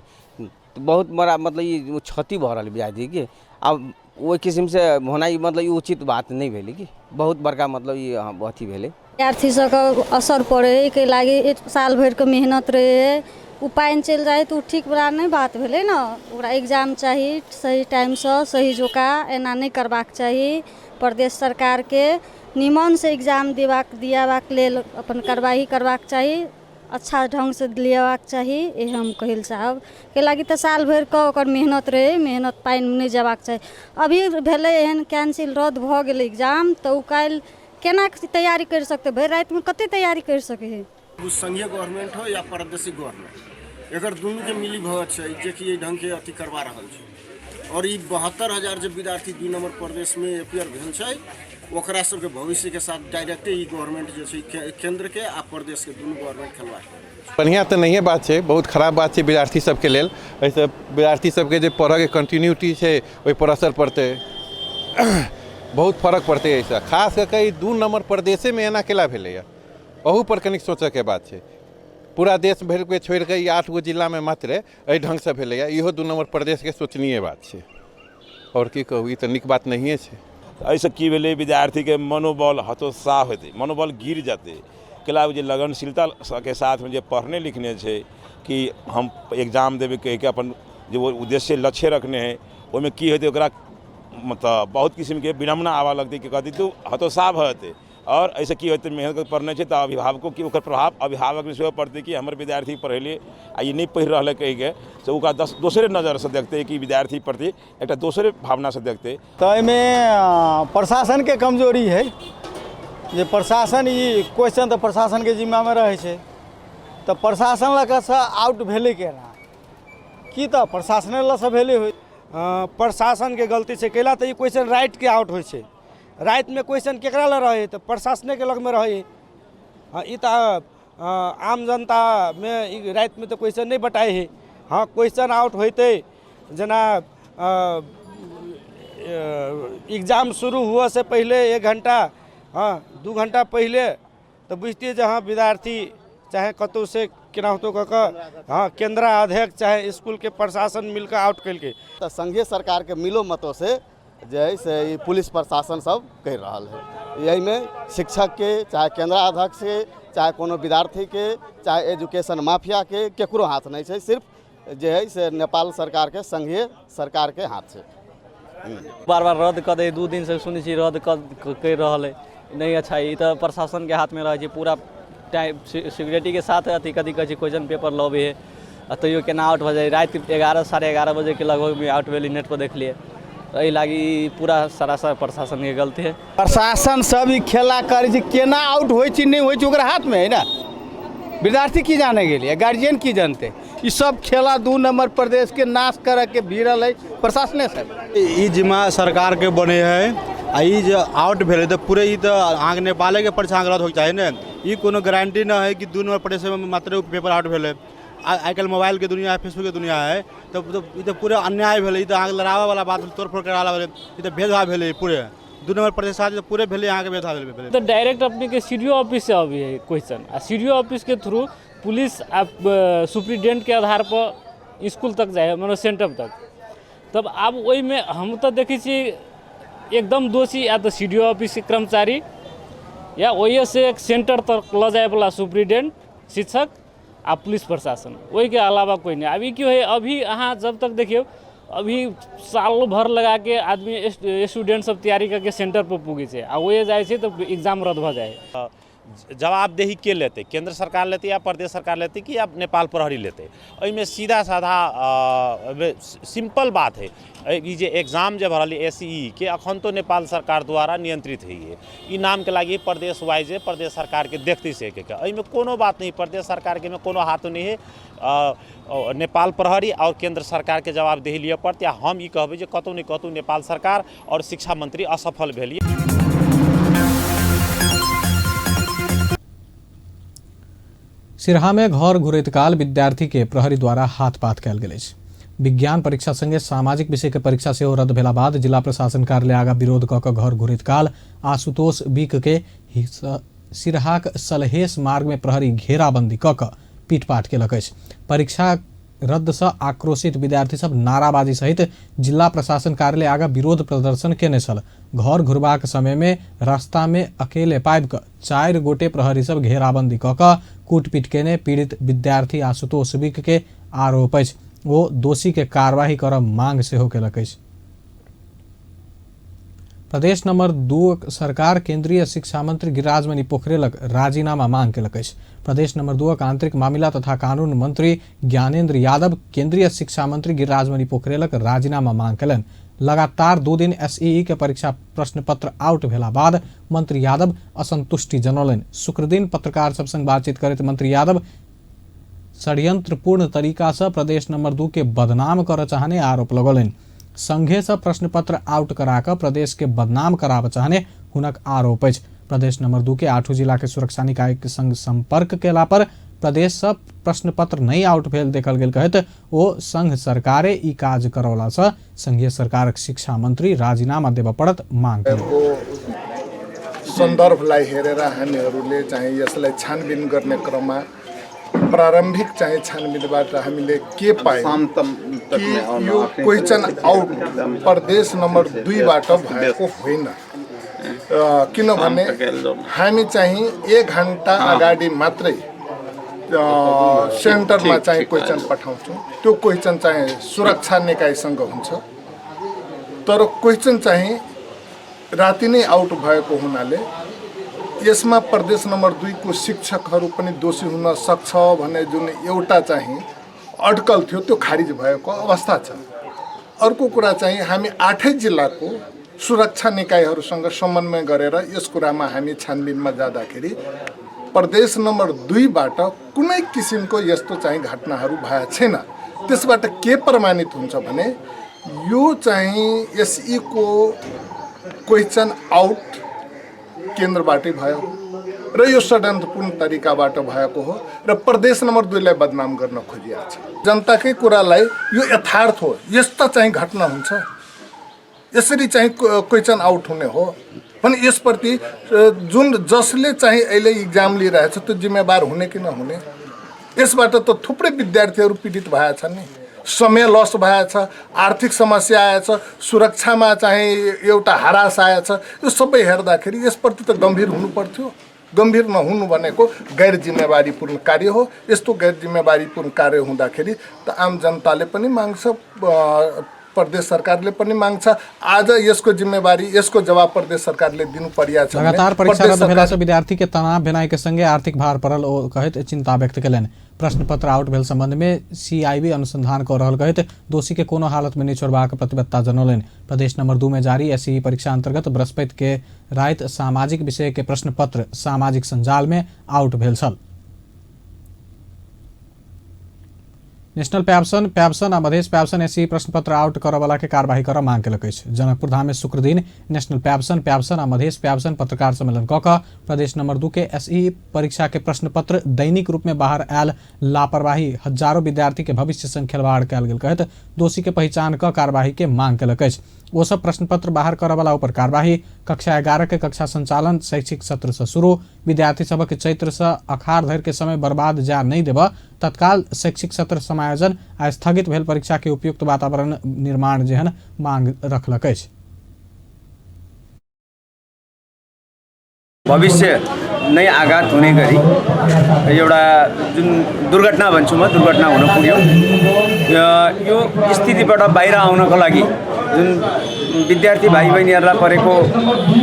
बहुत बड़ा मतलब ये क्षति भऽ रहल विद्यार्थी के। अब ओहि किस्म से होना मतलब ये उचित बात नहीं भेलै कि बहुत बड़का मतलब ये अथी भेलै। विद्यार्थी सबके असर पड़े के लागि एक साल भर के मेहनत रहे, उ पाइन चल जाए तो ठीक बड़ा नहीं बात भेलै ना। ओकरा एग्जाम चाहिए सही टाइम से सही जोका, एना नहीं करबाक चाहिए। प्रदेश सरकार के निमन से एग्जाम दियाबाक लेल अपन कार्रवाई करबाक चाहिए, अच्छा ढंग से लियाबाक चाहिए। ये हम कहल चाहब के लागि तो साल भर के ओकर मेहनत रहे, मेहनत पाइन नहीं जबाक चाहिए। अभी भेलै एहन कैंसिल रद्द भऽ गेलै एग्जाम, तो उ काल्हि केना तैयारी कर सकते? भरि रात में कते तैयारी कर सके है? संघीय गवर्नमेंट हो या प्रादेशिक गवर्नमेंट, एकर दुनू के मिली भगत छै जे कि एहि ढंग के अथी करवा रहल छै और ई 72,000 जे विद्यार्थी 2 नंबर प्रदेश में अपेयर भेल छै ओकरा सबके भविष्य के साथ डायरेक्टे ई गवर्नमेंट जे छै केंद्र के आ प्रदेश के दुनू गवर्नमेंट खेलवा बढ़िया तो नहीं बात है, बहुत खराब बात है विद्यार्थी सबके लेल। ऐसे विद्यार्थी सबके जे पढ़े के कंटिन्यूटी है ओहि पर असर पड़ते, बहुत फर्क पड़ते है। ऐसा खास करके 2 नंबर प्रदेशे में एना केला भेलै ओहू पर कनिक सोचे के बात है। पूरा देश भर के छोड़ के 8 गो जिला में मात्र एहि ढंग से भेलै इहो 2 नंबर प्रदेश के सोचनीय बात है। और की कहू, ई तो नीक बात नहीं है। ऐसे की भेलै विद्यार्थी के मनोबल हतोत्साह होते, मनोबल गिर जाते। केला जे लगनशीलता के साथ में जे पढ़ने लिखने छै कि हम एग्जाम देवे कह के अपन जो उद्देश्य लक्ष्य रखने हैं ओहिमे की होते ओकरा मतलब बहुत किस्म के विडम्बना आवा लगती कि कहती तू हतोत्साह भते। और ऐसे की होते मेहनत पढ़ने छै तो अभिभावकों की ओकर प्रभाव अभिभावक में सेहो पड़ते कि हमर विद्यार्थी पढ़ेले आ ये नहीं पढ़ रहा कह के से ओकरा दोसरे नज़र से देखते कि विद्यार्थी प्रति एक दोसरे भावना से देखते। तो एहिमे प्रशासन के कमजोरी है जे प्रशासन ई क्वेश्चन तो प्रशासन के जिम्मा में रहे छै तो प्रशासन लग से आउट भेले केना की तो प्रशासन लग से भेले हो प्रशासन के गलती से कैला तो ये क्वेश्चन राइट के आउट हो छै। राइट में क्वेश्चन केकरा ला रहे तो प्रशासन के लग में रहे। ई तो आम जनता में ई राइट में तो क्वेश्चन नहीं बताए है। हाँ क्वेश्चन आउट होते जना एग्जाम शुरू हुआ से पहले 1 घंटा 2 घंटा पहले तो बुझतिए जहाँ विद्यार्थी चाहे कतौ से केना होतो हाँ केंद्र अध्यक्ष चाहे स्कूल के प्रशासन मिलकर आउट कल के तो संघीय सरकार के मिलो मतों से जे है से पुलिस प्रशासन सब कर रहा है। यही में शिक्षक के चाहे केंद्र अध्यक्ष के चाहे कोनो विद्यार्थी के चाहे एजुकेशन माफिया के केकरो हाथ नहीं है, सिर्फ जे है से नेपाल सरकार के संघीय सरकार के हाथ से। बार बार रद्द कर दे, 2 दिन से सुनी छी रद्द कर रहा है नहीं अच्छा। ये तो प्रशासन के हाथ में रहे पूरा टाइम सिक्योरिटी के साथ अथी कथी कहै छै क्वेश्चन पेपर लबे है तैयो केना आउट हो जाए। रात 11 साढ़े 11 बजे के लगभग में आउट भेलै नेट पर देखलिए। एहि लागी पूरा सरासर प्रशासन के गलती है। प्रशासन सब ई खेला करे छै केना आउट होइ छै नहीं होइ छै ओकरा हाथ में है ना। विद्यार्थी की जाने के लिए गार्जियन की जानते ये सब खेला 2 नंबर प्रदेश के नाश करे के भिड़ल है प्रशासने से। ई जिम्मा सरकार के बने है आ ई जो आउट भेले तो पूरे ई तो आगे नेपाले के परीक्षा रद्द होके चाहिए ना। ई कोनो गारंटी ना है कि 2 नंबर प्रदेश में मात्र पेपर आउट भेले। आजकल मोबाइल के दुनिया है, फेसबुक के दुनिया है तो पूरे अन्याय भेले। तो आगे लड़ावा वाला बात तोड़-फोड़ करे वाला तो भेदभाव भेले। पूरे 2 नंबर प्रदेश तो पूरे भेले यहाँ के भेदभाव भेले। तो डायरेक्ट अपने के सीडीओ ऑफिस से अभी है क्वेश्चन आ सीडीओ ऑफिस के थ्रू पुलिस सुप्रीडेंट के आधार पर स्कूल तक जाए मतलब सेंटर तक। तब अब वही में हम तो देखी छी एकदम दोषी या तो सीडीओ ऑफिस के कर्मचारी या वही से एक सेंटर तक ल जाए वाला सुप्रीडेंट शिक्षक आ पुलिस प्रशासन, वही के अलावा कोई नहीं। अभी क्यों है अभी अहाँ जब तक देखियो अभी साल भर लगा के आदमी स्टूडेंट सब तैयारी करके सेंटर पर पुगे छै आ वही जाए छै तो एग्जाम रद्द हो जाए। जवाबदेही के लेते, केंद्र सरकार लेते या प्रदेश सरकार लेते कि या नेपाल प्रहरी लेते। में सीधा साधा सिंपल बात है ये जे एग्जाम जब भरल SEE के अखन तो नेपाल सरकार द्वारा नियंत्रित है। ये नाम के लगी प्रदेश वाइज प्रदेश सरकार के देखते से में कोनो बात नहीं, प्रदेश सरकार के में कोनो हाथ नहीं है। नेपाल प्रहरी और केंद्र सरकार के जवाबदेही लिए पड़ते। हम ये कहबे जे कतौ नहीं कतौ नेपाल सरकार और शिक्षा मंत्री असफल भेलिए। सिरहा में घर घुरैत काल विद्यार्थी के प्रहरी द्वारा हाथपात कयल गेल अछि। विज्ञान परीक्षा संगे सामाजिक विषय के परीक्षा सेहो रद्द भेला बाद जिला प्रशासन कार्यालय आगा विरोध कऽ कऽ घर घुरैत काल आशुतोष बिक के सिरहाक सलहेश मार्ग में प्रहरी घेराबंदी कऽ कऽ पीटपाट केलक अछि। परीक्षा रद्द से आक्रोशित विद्यार्थी सब नाराबाजी सहित जिला प्रशासन कार्यालय आगा विरोध प्रदर्शन केने छल। घर घुरबाक समय में रास्ता में अकेले पाबि कऽ 4 गोटे प्रहरी सब घेराबंदी कऽ कऽ कूटपीट केने पीड़ित विद्यार्थी आशुतोष बिक के आरोप अछि ओ दोषी के कार्यवाही करब मांग सेहो केलक अछि। प्रदेश नंबर 2 सरकार केंद्रीय शिक्षा मंत्री गिरिराजमणि पोखरेलक राजीनामा मांग केलक अछि। प्रदेश नंबर 2 आंतरिक मामला तथा कानून मंत्री ज्ञानेंद्र यादव केंद्रीय शिक्षा मंत्री गिरिराजमणि पोखरेलक राजीनामा मांग केलनि। लगातार 2 दिन SEE के परीक्षा प्रश्न पत्र आउट भेला बाद मंत्री यादव असंतुष्टि जनौलनि। शुक्र दिन पत्रकार सब संग बातचीत करैत मंत्री यादव षड्यंत्रपूर्ण तरीका से प्रदेश नंबर 2 के बदनाम कर चाहने आरोप लगौलन। संघे से प्रश्न पत्र आउट कराकर प्रदेश के बदनाम कराब चाहने हुनक आरोप अछि। प्रदेश नंबर 2 के 8 जिला के सुरक्षा निकाय के संग संपर्क केला पर प्रदेश से प्रश्न पत्र नहीं आउट भेल देखल गेल कहत ओ संघ सरकारे ई काज करौला से संघीय सरकार शिक्षा मंत्री राजीनामा देव पड़त मांग सन्दर्भलाई हेरेर हामीहरूले चाहिँ यसलाई छानबिन गर्ने क्रममा प्रारम्भिक चाहिँ छानबिनबाट हामीले के पायौँ कि यो क्वेसन आउट प्रदेश नम्बर 2 बाट भएको होइन, किनभने हामी चाहिँ 1 घण्टा अगाडि मात्रै सेन्टरमा चाहिँ क्वेसन पठाउँछौँ। त्यो क्वेसन चाहिँ सुरक्षा निकायसँग हुन्छ, तर क्वेसन चाहिँ राति नै आउट भएको हुनाले यसमा प्रदेश नम्बर 2 को शिक्षकहरू पनि दोषी हुन सक्छ भन्ने जुन एउटा चाहिँ अड्कल थियो त्यो खारिज भएको अवस्था छ। अर्को कुरा चाहिँ हामी 8 जिल्लाको सुरक्षा निकायहरूसँग समन्वय गरेर यस कुरामा हामी छानबिनमा जाँदाखेरि प्रदेश नम्बर 2 बाट कुनै किसिमको यस्तो चाहिँ घटनाहरू भएको छैन। त्यसबाट के प्रमाणित हुन्छ भने यो चाहिँ एसई को क्वेसन आउट केन्द्रबाटै भयो र यो षड्यन्त्रपूर्ण तरिकाबाट भएको हो र प्रदेश नम्बर 2 लाई बदनाम गर्न खोजिएको छ। जनताकै कुरालाई यो यथार्थ हो, यस्ता चाहिँ घटना हुन्छ, यसरी चाहिँ क्वेसन आउट हुने हो भने यसप्रति जुन जसले चाहिँ अहिले इक्जाम लिइरहेछ त्यो जिम्मेवार हुने कि नहुने। यसबाट त थुप्रै विद्यार्थीहरू पीडित भएछन् नि, समय लस भएछ, आर्थिक समस्या आएछ, सुरक्षामा चाहिँ एउटा हरास आएछ। यो सबै हेर्दाखेरि यसप्रति त गम्भीर हुनु पर्थ्यो। गम्भीर नहुनु भनेको गैर जिम्मेवारीपूर्ण कार्य हो। यस्तो गैर जिम्मेवारीपूर्ण कार्य हुँदाखेरि त आम जनताले पनि माग्छ, प्रदेश सरकारले पनि माग्छ। आज यसको जिम्मेवारी, यसको जवाब प्रदेश सरकारले दिनु परिया छ। लगातार परीक्षा रद्द भेला से विद्यार्थी के तनाव भेनाई के संगे आर्थिक भार पड़ल ओ कहत चिंता व्यक्त कयलनि। प्रश्न पत्र आउट भेल संबंध में सीआईबी अनुसंधान कर रहल कहत दोषी के कोनो हालत में नहीं छोड़बाक प्रतिबद्धता जनौलनि। प्रदेश नंबर 2 में जारी एसई परीक्षा अंतर्गत बृहस्पति के रात सामाजिक विषय के प्रश्न पत्र सामाजिक संजाल में आउट भेल छल। नेशनल पैप्सन आ मधेश पैप्सन एसई प्रश्न पत्र आउट करऽ वाला के कार्यवाही करऽ मांग केलक अछि। जनकपुर धाम में शुक्र दिन नेशनल पैप्सन आ मधेश पैप्सन पत्रकार सम्मेलन कऽ कऽ प्रदेश नंबर 2 के एसई परीक्षा के प्रश्न पत्र दैनिक रूप में बाहर आयल लापरवाही हजारों विद्यार्थी के भविष्य संग खिलवाड़ कयल गेल कहत दोषी के पहचान कऽ कार्यवाही के मांग केलक अछि। वो सब प्रश्न पत्र बाहर करऽ वाला ऊपर कार्यवाही, कक्षा 11 के कक्षा संचालन शैक्षिक सत्र से शुरू, विद्यार्थी सबक चैत्र से अखाड़ धरि के समय बर्बाद जा नहीं देब, तत्काल शैक्षिक सत्र समायोजन आ स्थगित भेल परीक्षा के उपयुक्त वातावरण निर्माण जेहन मांग रखलक अछि। भविष्य नै आघात हुने गरी एउटा जुन दुर्घटना भन्छु म, दुर्घटना हुन पुग्यो। यो स्थितिबाट बाहिर आउनको लागि जुन विद्यार्थी भाइ बहिनीहरूलाई परेको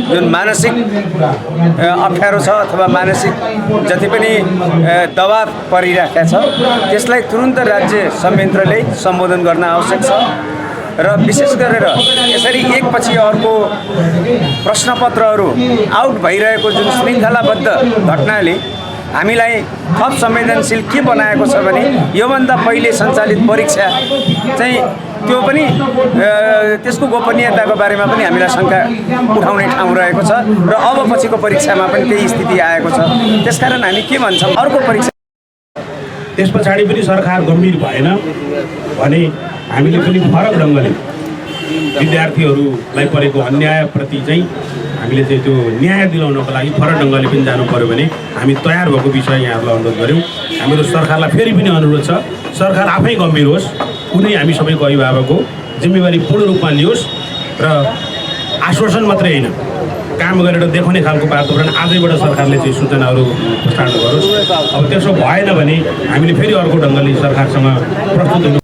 जुन मानसिक अप्ठ्यारो छ अथवा मानसिक जति पनि दबाव परिरहेको छ त्यसलाई तुरुन्त राज्य संयन्त्रले सम्बोधन गर्न आवश्यक छ र विशेष गरेर यसरी एकपछि अर्को प्रश्नपत्रहरू आउट भइरहेको जुन श्रृङ्खलाबद्ध घटनाले हामीलाई थप संवेदनशील के बनाएको छ भने योभन्दा पहिले सञ्चालित परीक्षा चाहिँ त्यो पनि त्यसको गोपनीयताको बारेमा पनि हामीलाई शङ्का उठाउने ठाउँ रहेको छ र अब पछिको परीक्षामा पनि त्यही स्थिति आएको छ। त्यसकारण हामी के भन्छौँ, अर्को परीक्षा त्यस पछाडि पनि सरकार गम्भीर भएन भने हामीले पनि फरक ढङ्गले विद्यार्थीहरूलाई परेको अन्यायप्रति चाहिँ हामीले चाहिँ त्यो न्याय दिलाउनको लागि फरक ढङ्गले पनि जानु पर्यो भने हामी तयार भएको विषय यहाँहरूलाई अनुरोध गऱ्यौँ। हाम्रो सरकारलाई फेरि पनि अनुरोध छ, सरकार आफै गम्भीर होस्, कुनै हामी सबैको अभिभावक हो, जिम्मेवारी पूर्ण रूपमा लियोस् र आश्वासन मात्रै होइन काम गरेर देखाउने खालको वातावरण आजैबाट सरकारले चाहिँ सूचनाहरू प्रसारण गरोस्। अब त्यसो भएन भने हामीले फेरि अर्को ढङ्गले सरकारसँग प्रस्तुत हुनु।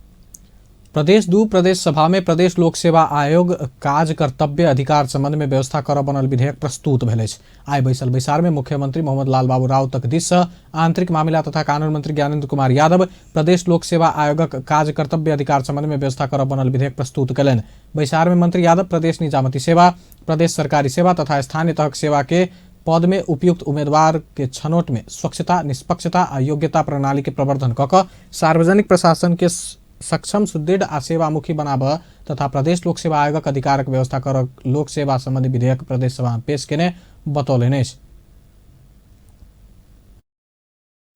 प्रदेश 2 प्रदेश सभा में प्रदेश लोक सेवा आयोग काज कर्तव्य अधिकार संबंध में व्यवस्था करऽ बनल विधेयक प्रस्तुत भेल अछि। आइ बैसल बैसार में मुख्यमंत्री मोहम्मद लाल बाबू राउतक दिस सँ आंतरिक मामिला तथा कानून मंत्री ज्ञानेन्द्र कुमार यादव प्रदेश लोक सेवा आयोगक काज कर्तव्य अधिकार संबंध में व्यवस्था करऽ बनल विधेयक प्रस्तुत कयलनि। बैसार में मंत्री यादव प्रदेश निजामती सेवा, प्रदेश सरकारी सेवा तथा स्थानीय तहक सेवा के पद में उपयुक्त उम्मीदवार के छनौट में स्वच्छता, निष्पक्षता आ योग्यता प्रणाली के प्रवर्धन कऽ सार्वजनिक प्रशासन के सक्षम, सुदृढ़ आ सेवामुखी बनाबऽ तथा प्रदेश लोक सेवा आयोगक अधिकारक व्यवस्था कर लोक सेवा संबंधी विधेयक प्रदेश सभा में पेश केने बतौलनि अछि।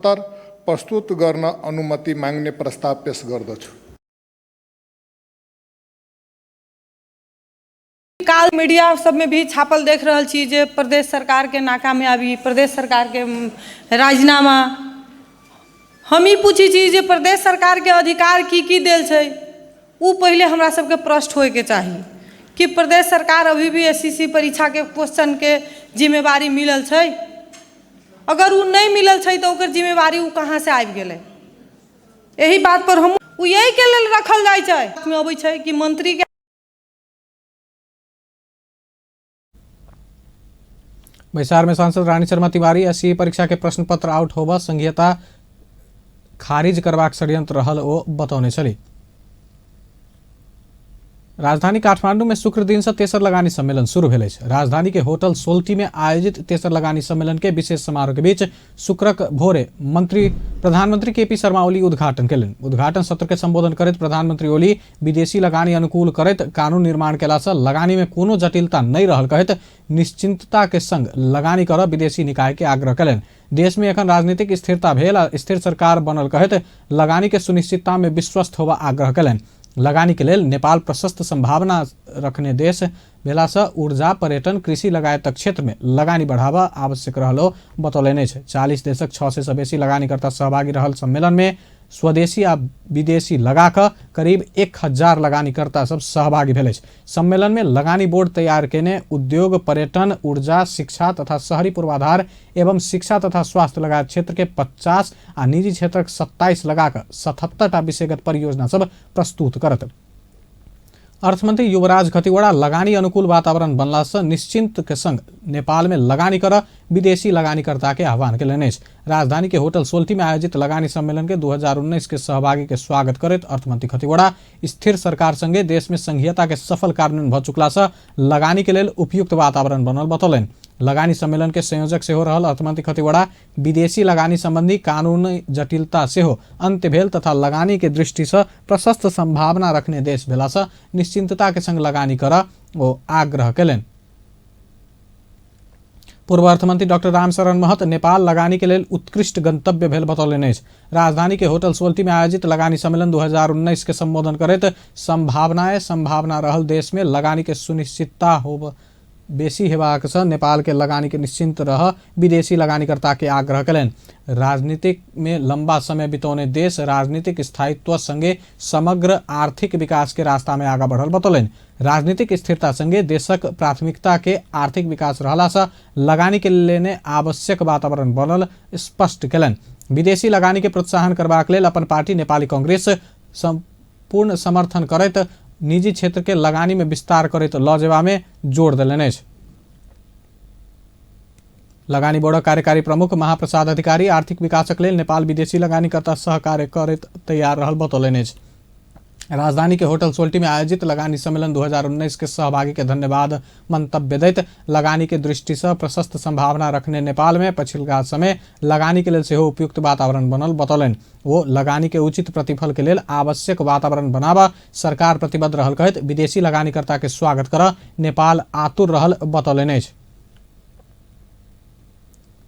प्रस्तुत गर्न अनुमति माग्ने प्रस्ताव पेश गर्दछु। काल मीडिया सब में भी छापल देख रहल छी जे प्रदेश सरकार के नाकामयाबी, प्रदेश सरकार के राजीनामा। हम ही पूछी छी जे प्रदेश सरकार के अधिकार की देल छै, उ पहले हमरा सबके प्रश्न होए के चाहिए कि प्रदेश सरकार अभी भी एससीसी परीक्षा के क्वेश्चन के जिम्मेवारी मिलल छै। अगर उ नहीं मिलल छै तो ओकर जिम्मेवारी उ कहाँ से आबि गेलै, यही बात पर हम उ यही के लेल रखल जाय छै। में अबै छै कि मंत्री के बैसार में सांसद रानी शर्मा तिवारी एससीई परीक्षा के प्रश्न पत्र आउट होबऽ संघीयता खारिज करबाक षड्यंत्र रहल ओ बतौने छली। राजधानी काठमांडू में शुक्र दिन से तेसर लगानी सम्मेलन शुरू भेल अछि। राजधानी के होटल सोल्टी में आयोजित तेसर लगानी सम्मेलन के विशेष समारोह के बीच शुक्रक भोरे प्रधानमंत्री केपी शर्मा ओली उद्घाटन केलनि। उद्घाटन सत्र के संबोधन करैत प्रधानमंत्री ओली विदेशी लगानी अनुकूल करैत कानून निर्माण केला से लगानी में कोनो जटिलता नहीं रहल कहैत निश्चिंतता के संग लगानी करऽ विदेशी निकाय के आग्रह केलनि। देश में एखन राजनीतिक स्थिरता भेल आ स्थिर सरकार बनल कहैत लगानी के सुनिश्चितता में विश्वस्त होबा आग्रह केलनि। लगानी के लेल नेपाल प्रशस्त संभावना रखने देश भेला से ऊर्जा, पर्यटन, कृषि लगायत क्षेत्र में लगानी बढ़ावा आवश्यक रहलो बतौलनि अछि। 40 देशक 600 से बेसी लगानीकर्ता सहभागी रहल सम्मेलन में स्वदेशी आ विदेशी लगा कऽ करीब 1000 लगानीकर्ता सब सहभागी भेल अछि। सम्मेलन में लगानी बोर्ड तैयार केने उद्योग, पर्यटन, ऊर्जा, शिक्षा तथा शहरी पूर्वाधार एवं शिक्षा तथा स्वास्थ्य लगायत क्षेत्र के 50 आ निजी क्षेत्रक 27 लगा कऽ 77 विषयगत परियोजना सब प्रस्तुत करत। अर्थमंत्री युवराज खतिवड़ा लगानी अनुकूल वातावरण बनला से निश्चिंत के संग नेपाल में लगानी कर विदेशी लगानीकर्ता के आह्वान केलनि अछि। राजधानी के होटल सोल्टी में आयोजित लगानी सम्मेलन के 2019 के सहभागी के स्वागत करैत अर्थमंत्री खतिवड़ा स्थिर सरकार संगे देश में संघीयता के सफल कार्यान्वयन भ चुकला से लगानी के लेल उपयुक्त वातावरण बनल बतौलनि। लगानी सम्मेलन के संयोजक सेहो रहल अर्थमंत्री खतिवड़ा विदेशी लगानी संबंधी कानूनी जटिलता सेहो अंत्य भेल तथा लगानी के दृष्टि से प्रशस्त संभावना रखने देश भेला से निश्चिंतता के संग लगानी कर ओ आग्रह केलनि। पूर्व अर्थमंत्री डॉक्टर रामशरण महत नेपाल लगानी के लेल उत्कृष्ट गंतव्य भेल बतौलनि अछि। राजधानी के होटल सोल्टी में आयोजित लगानी सम्मेलन 2019 के संबोधन करैत संभावना रहल देश में लगानी के सुनिश्चितता होब बेसी हेबाक से नेपाल के लगानी के निश्चिंत रह विदेशी लगानीकर्ता के आग्रह केलनि। राजनीतिक में लंबा समय बितौने देश राजनीतिक स्थायित्व संगे समग्र आर्थिक विकास के रास्ता में आगा बढ़ल बतौलनि। राजनीतिक स्थिरता संगे देशक प्राथमिकता के आर्थिक विकास रहला से लगानी के लेने आवश्यक वातावरण बनल स्पष्ट केलनि। विदेशी लगानी के प्रोत्साहन करबाक लेल अपन पार्टी नेपाली कांग्रेस संपूर्ण समर्थन करैत निजी क्षेत्र के लगानी में विस्तार करैत लऽ जेबा में जोर देलनि अछि। लगानी बोर्ड कार्यकारी प्रमुख महाप्रसाद अधिकारी आर्थिक विकासक लेल नेपाल विदेशी लगानीकर्ता सहकार्य करैत तैयार रहल बतौलनि अछि। राजधानी के होटल सोल्टी में आयोजित लगानी सम्मेलन 2019 के सहभागी के धन्यवाद मंतव्य दैत लगानी के दृष्टि से प्रशस्त संभावना रखने नेपाल में पछिलका समय लगानी के लेल सेहो उपयुक्त वातावरण बनल बतौलनि। वो लगानी के उचित प्रतिफल के लेल आवश्यक वातावरण बनाबा सरकार प्रतिबद्ध रहल कहैत विदेशी लगानीकर्ता के स्वागत कर नेपाल आतुर रहल बतौलनि अछि।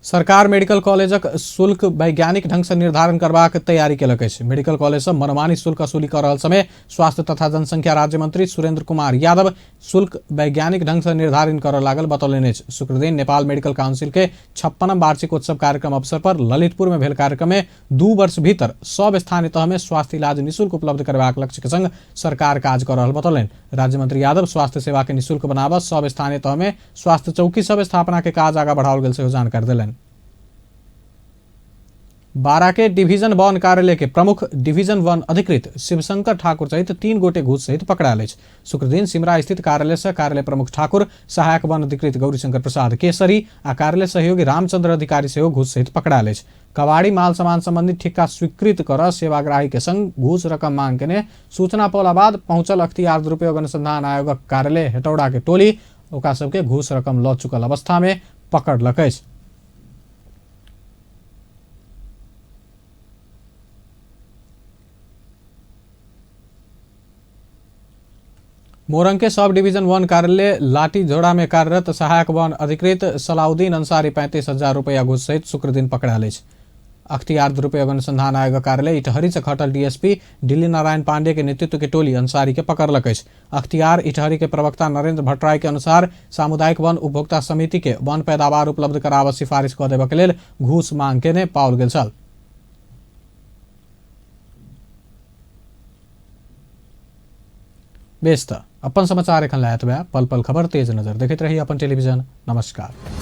सरकार मेडिकल कॉलेजक शुल्क वैज्ञानिक ढंग से निर्धारण करबाक तैयारी केलक अछि। मेडिकल कॉलेज से मनमानी शुल्क वसूली कर रहल समय स्वास्थ्य तथा जनसंख्या राज्य मंत्री सुरेंद्र कुमार यादव शुल्क वैज्ञानिक ढंग से निर्धारण कर लागल बतौलनि अछि। शुक्र दिन नेपाल मेडिकल काउंसिल के 56वां वार्षिक उत्सव कार्यक्रम अवसर पर ललितपुर में भेल कार्यक्रम में 2 वर्ष भीतर सब स्थानीय तह में स्वास्थ्य इलाज निःशुल्क उपलब्ध करबाक लक्ष्य के संग सरकार काज कर रहल बतौलनि। राज्य मंत्री यादव स्वास्थ्य सेवा के निःशुल्क बनाबा सब स्थानीय तह में स्वास्थ्य चौकी सब स्थापना के काज आगा बढ़ाओल गेल सेहो जानकारी देलनि। बारा के डिवीजन 1 कार्यालय के प्रमुख डिवीजन 1 अधिकृत शिवशंकर ठाकुर सहित 3 गोटे घूस सहित पकड़ायल अछि। शुक्र दिन सिमरा स्थित कार्यालय से कार्यालय प्रमुख ठाकुर, सहायक वन अधिकृत गौरीशंकर प्रसाद केसरी आ कार्यालय सहयोगी रामचंद्र अधिकारी सेहो घूस सहित पकड़ायल अछि। कबाड़ी माल सामान संबंधी ठिक्का स्वीकृत कर सेवाग्राही के संग घूस रकम मांग केने सूचना पौला बाद पहुंचल अख्तियार दुरुपयोग अनुसंधान आयोगक कार्यालय हेटौड़ा के टोली ओकरा सबके घूस रकम लऽ चुकल अवस्था में पकड़लक अछि। मोरंग के सब डिवीजन 1 कार्यालय लाठी झोड़ा में कार्यरत सहायक वन अधिकृत सलाउद्दीन अंसारी 35,000 रुपया घूस सहित शुक्र दिन पकड़ायल अछि। अख्तियार दुरुपयोग अनुसंधान आयोग कार्यालय इटहरी से खटल डीएसपी दिल्ली नारायण पांडे के नेतृत्व के टोली अंसारी के पकड़लक अछि। अख्तियार इटहरी के प्रवक्ता नरेंद्र भट्टराय के अनुसार सामुदायिक वन उपभोक्ता समिति के वन पैदावार उपलब्ध कराबऽ सिफारिश कऽ देबऽ के लेल घूस मांग केने पाओल गेल छल। बेस त अपन समाचार एखन लायत बा। पल पल खबर तेज नजर देखैत रही अपन टेलीविजन। नमस्कार।